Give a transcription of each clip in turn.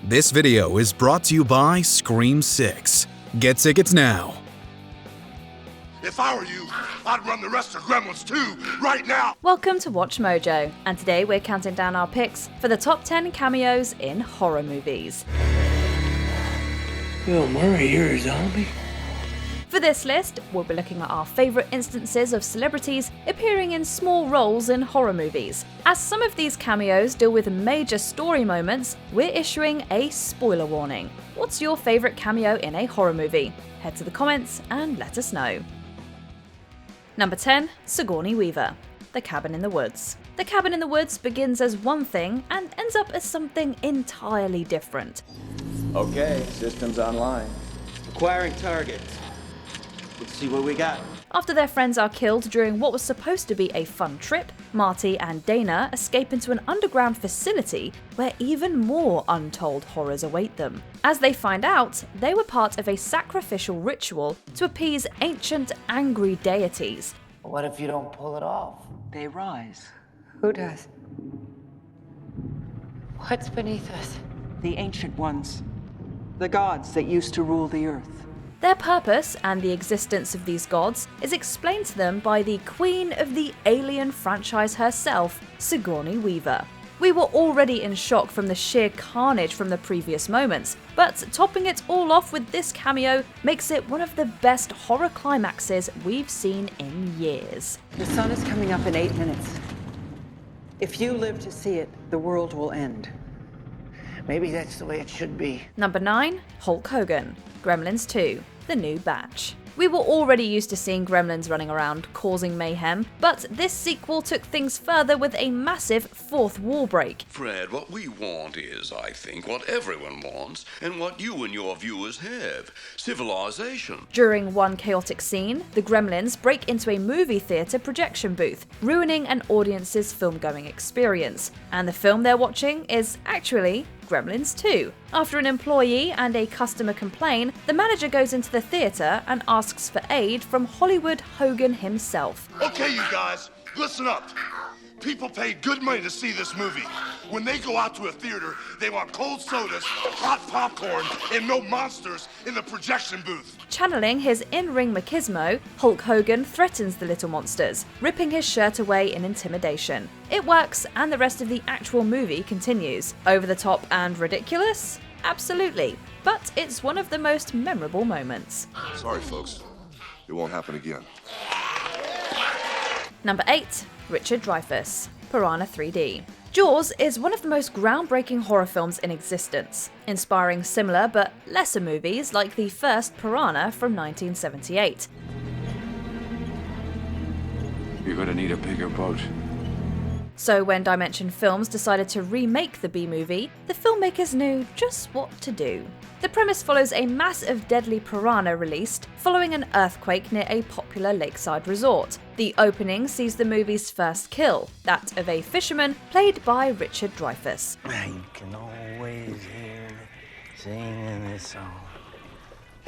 This video is brought to you by Scream 6. Get tickets now. If I were you, I'd run the rest of Gremlins 2 right now! Welcome to Watch Mojo, and today we're counting down our picks for the top 10 cameos in horror movies. Bill Murray, you're a zombie? For this list, we'll be looking at our favourite instances of celebrities appearing in small roles in horror movies. As some of these cameos deal with major story moments, we're issuing a spoiler warning. What's your favourite cameo in a horror movie? Head to the comments and let us know. Number 10. Sigourney Weaver. The Cabin in the Woods. The Cabin in the Woods begins as one thing and ends up as something entirely different. Okay, systems online. Acquiring targets. Let's see what we got. After their friends are killed during what was supposed to be a fun trip, Marty and Dana escape into an underground facility where even more untold horrors await them. As they find out, they were part of a sacrificial ritual to appease ancient, angry deities. What if you don't pull it off? They rise. Who does? What's beneath us? The ancient ones. The gods that used to rule the earth. Their purpose and the existence of these gods is explained to them by the queen of the Alien franchise herself, Sigourney Weaver. We were already in shock from the sheer carnage from the previous moments, but topping it all off with this cameo makes it one of the best horror climaxes we've seen in years. The sun is coming up in 8 minutes. If you live to see it, the world will end. Maybe that's the way it should be. Number 9. Hulk Hogan. Gremlins 2. The New Batch. We were already used to seeing gremlins running around, causing mayhem, but this sequel took things further with a massive fourth wall break. Fred, what we want is, I think, what everyone wants, and what you and your viewers have. Civilization. During one chaotic scene, the gremlins break into a movie theatre projection booth, ruining an audience's film-going experience. And the film they're watching is actually Gremlins 2. After an employee and a customer complain, the manager goes into the theatre and asks for aid from Hollywood Hogan himself. Okay, you guys, listen up. People paid good money to see this movie. When they go out to a theater, they want cold sodas, hot popcorn, and no monsters in the projection booth. Channeling his in-ring machismo, Hulk Hogan threatens the little monsters, ripping his shirt away in intimidation. It works, and the rest of the actual movie continues. Over the top and ridiculous? Absolutely. But it's one of the most memorable moments. Sorry, folks. It won't happen again. Number 8. Richard Dreyfuss. Piranha 3D. Jaws is one of the most groundbreaking horror films in existence, inspiring similar but lesser movies like the first Piranha from 1978. You're gonna need a bigger boat. So when Dimension Films decided to remake the B-movie, the filmmakers knew just what to do. The premise follows a mass of deadly piranha released following an earthquake near a popular lakeside resort. The opening sees the movie's first kill, that of a fisherman played by Richard Dreyfuss. You can always hear me singing this song.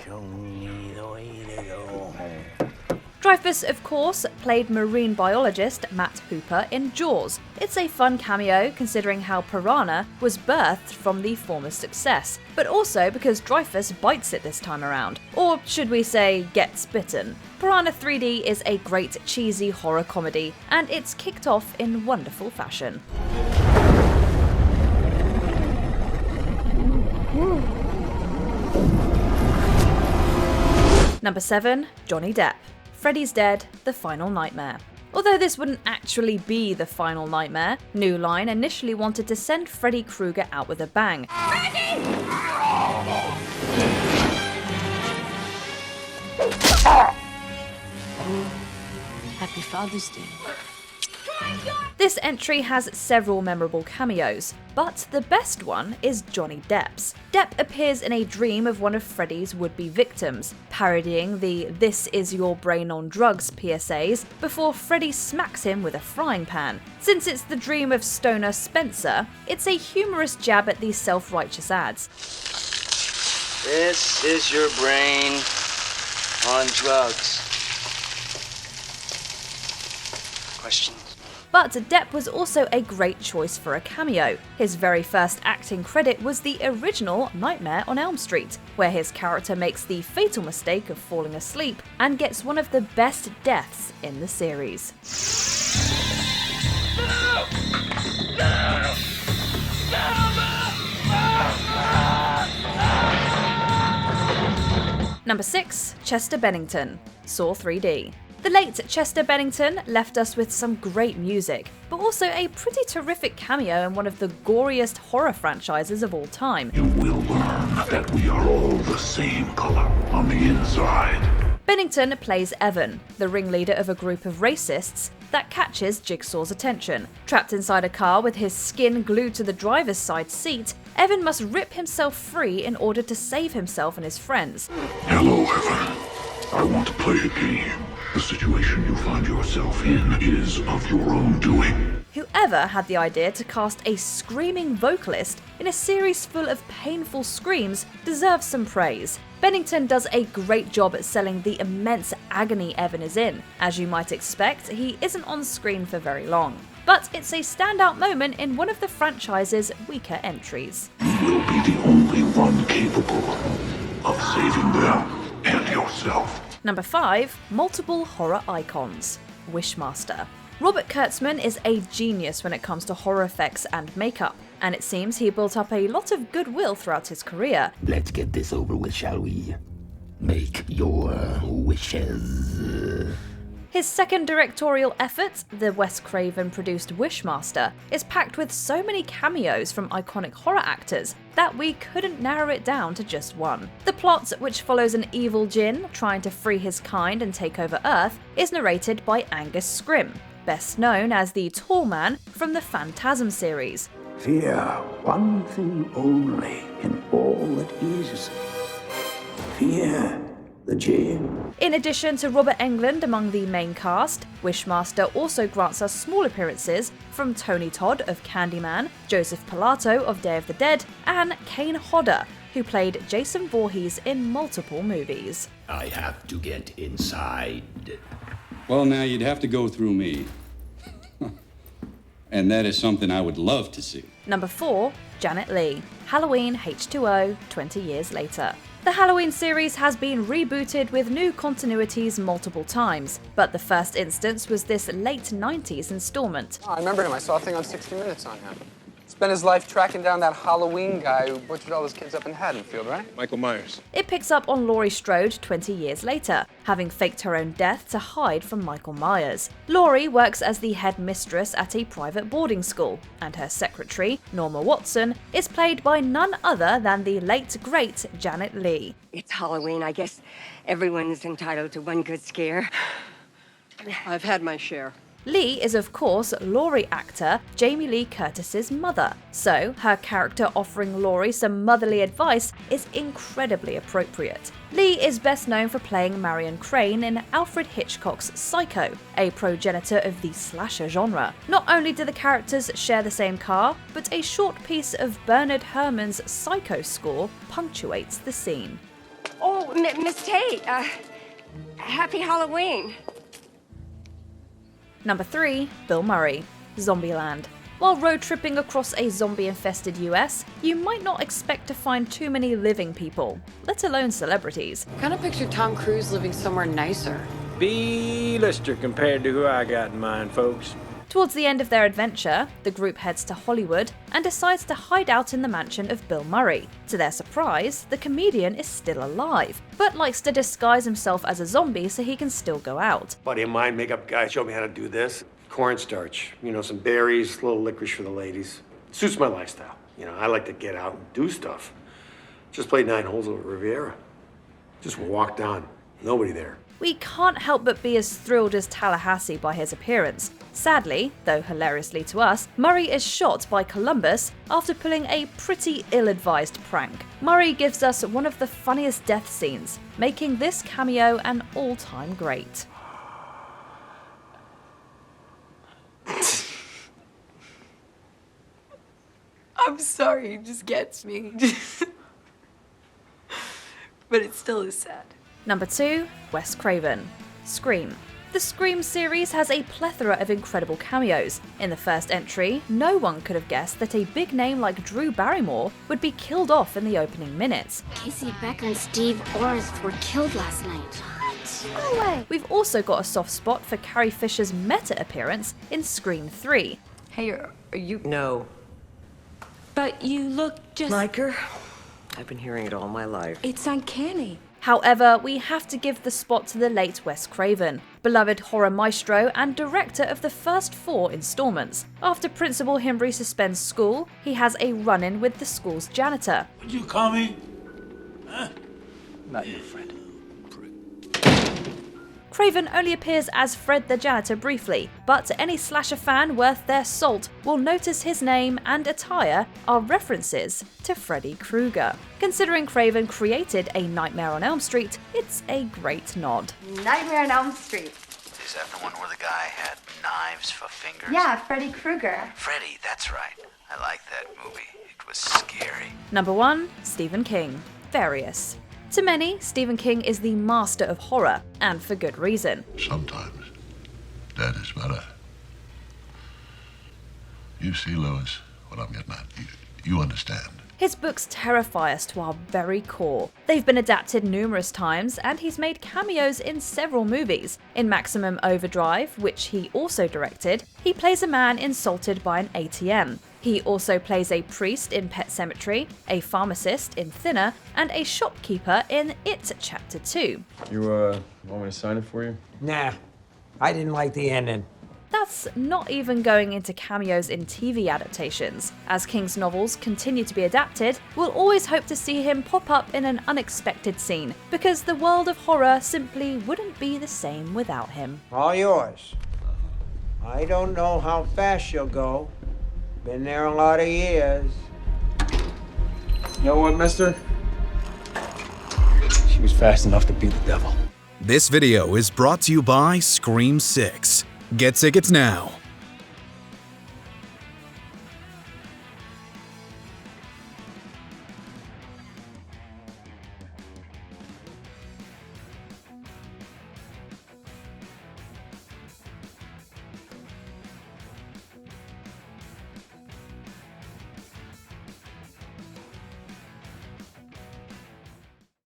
Show me the way to go home. Dreyfuss, of course, played marine biologist Matt Hooper in Jaws. It's a fun cameo considering how Piranha was birthed from the former success, but also because Dreyfuss bites it this time around. Or should we say, gets bitten. Piranha 3D is a great cheesy horror comedy, and it's kicked off in wonderful fashion. Number 7. Johnny Depp. Freddy's Dead, The Final Nightmare. Although this wouldn't actually be the final nightmare, New Line initially wanted to send Freddy Krueger out with a bang. Happy Father's Day. This entry has several memorable cameos, but the best one is Johnny Depp's. Depp appears in a dream of one of Freddy's would-be victims, parodying the "This is your brain on drugs" PSAs before Freddy smacks him with a frying pan. Since it's the dream of stoner Spencer, it's a humorous jab at these self-righteous ads. This is your brain on drugs. Questions? But Depp was also a great choice for a cameo. His very first acting credit was the original Nightmare on Elm Street, where his character makes the fatal mistake of falling asleep and gets one of the best deaths in the series. Number 6. Chester Bennington, Saw 3D. The late Chester Bennington left us with some great music, but also a pretty terrific cameo in one of the goriest horror franchises of all time. You will learn that we are all the same color on the inside. Bennington plays Evan, the ringleader of a group of racists that catches Jigsaw's attention. Trapped inside a car with his skin glued to the driver's side seat, Evan must rip himself free in order to save himself and his friends. Hello, Evan. I want to play a game. The situation you find yourself in is of your own doing. Whoever had the idea to cast a screaming vocalist in a series full of painful screams deserves some praise. Bennington does a great job at selling the immense agony Evan is in. As you might expect, he isn't on screen for very long. But it's a standout moment in one of the franchise's weaker entries. You will be the only one capable of saving them and yourself. Number 5. Multiple horror icons. Wishmaster. Robert Kurtzman is a genius when it comes to horror effects and makeup, and it seems he built up a lot of goodwill throughout his career. Let's get this over with, shall we? Make your wishes. His second directorial effort, the Wes Craven produced Wishmaster, is packed with so many cameos from iconic horror actors that we couldn't narrow it down to just one. The plot, which follows an evil djinn trying to free his kind and take over Earth, is narrated by Angus Scrimm, best known as the Tall Man from the Phantasm series. Fear one thing only in all that is. Fear the djinn. In addition to Robert Englund among the main cast, Wishmaster also grants us small appearances from Tony Todd of Candyman, Joseph Pilato of Day of the Dead, and Kane Hodder, who played Jason Voorhees in multiple movies. I have to get inside. Well, now you'd have to go through me. And that is something I would love to see. Number 4. Janet Leigh, Halloween H2O 20 years later. The Halloween series has been rebooted with new continuities multiple times, but the first instance was this late 90s installment. Oh, I remember him. I saw a thing on 60 Minutes on him. Spent his life tracking down that Halloween guy who butchered all those kids up in Haddonfield, right? Michael Myers. It picks up on Laurie Strode 20 years later, having faked her own death to hide from Michael Myers. Laurie works as the head mistress at a private boarding school, and her secretary, Norma Watson, is played by none other than the late great Janet Leigh. It's Halloween. I guess everyone's entitled to one good scare. I've had my share. Leigh is of course Laurie actor Jamie Lee Curtis's mother, so her character offering Laurie some motherly advice is incredibly appropriate. Leigh is best known for playing Marion Crane in Alfred Hitchcock's Psycho, a progenitor of the slasher genre. Not only do the characters share the same car, but a short piece of Bernard Herrmann's Psycho score punctuates the scene. Oh, Miss Tate, happy Halloween. Number 3. Bill Murray, Zombieland. While road tripping across a zombie-infested US, you might not expect to find too many living people, let alone celebrities. Kind of picture Tom Cruise living somewhere nicer. B-lister compared to who I got in mind, folks. Towards the end of their adventure, the group heads to Hollywood and decides to hide out in the mansion of Bill Murray. To their surprise, the comedian is still alive, but likes to disguise himself as a zombie so he can still go out. Buddy of mine, makeup guy, showed me how to do this. Cornstarch, some berries, a little licorice for the ladies. Suits my lifestyle. I like to get out and do stuff. Just played 9 holes over at Riviera. Just walked on, nobody there. We can't help but be as thrilled as Tallahassee by his appearance. Sadly, though hilariously to us, Murray is shot by Columbus after pulling a pretty ill-advised prank. Murray gives us one of the funniest death scenes, making this cameo an all-time great. I'm sorry, he just gets me. But it still is sad. Number 2. Wes Craven, Scream. The Scream series has a plethora of incredible cameos. In the first entry, no one could have guessed that a big name like Drew Barrymore would be killed off in the opening minutes. Casey Becker and Steve Orth were killed last night. No way! We've also got a soft spot for Carrie Fisher's meta appearance in Scream 3. Hey, are you... No. But you look just... Like her? I've been hearing it all my life. It's uncanny. However, we have to give the spot to the late Wes Craven, beloved horror maestro and director of the first 4 installments. After Principal Himbry suspends school, he has a run-in with the school's janitor. Would you call me? Huh? Not your friend. Craven only appears as Fred the janitor briefly, but any slasher fan worth their salt will notice his name and attire are references to Freddy Krueger. Considering Craven created A Nightmare on Elm Street, it's a great nod. Nightmare on Elm Street. Is that the one where the guy had knives for fingers? Yeah, Freddy Krueger. Freddy, that's right. I like that movie. It was scary. Number 1. Stephen King. Various. To many, Stephen King is the master of horror, and for good reason. Sometimes that is better. You see, Lewis, what I'm getting at. You understand. His books terrify us to our very core. They've been adapted numerous times, and he's made cameos in several movies. In Maximum Overdrive, which he also directed, he plays a man insulted by an ATM. He also plays a priest in Pet Sematary, a pharmacist in Thinner, and a shopkeeper in It Chapter 2. You, want me to sign it for you? Nah, I didn't like the ending. That's not even going into cameos in TV adaptations. As King's novels continue to be adapted, we'll always hope to see him pop up in an unexpected scene, because the world of horror simply wouldn't be the same without him. All yours. I don't know how fast you'll go. Been there a lot of years. You know what, mister? She was fast enough to beat the devil. This video is brought to you by Scream 6. Get tickets now.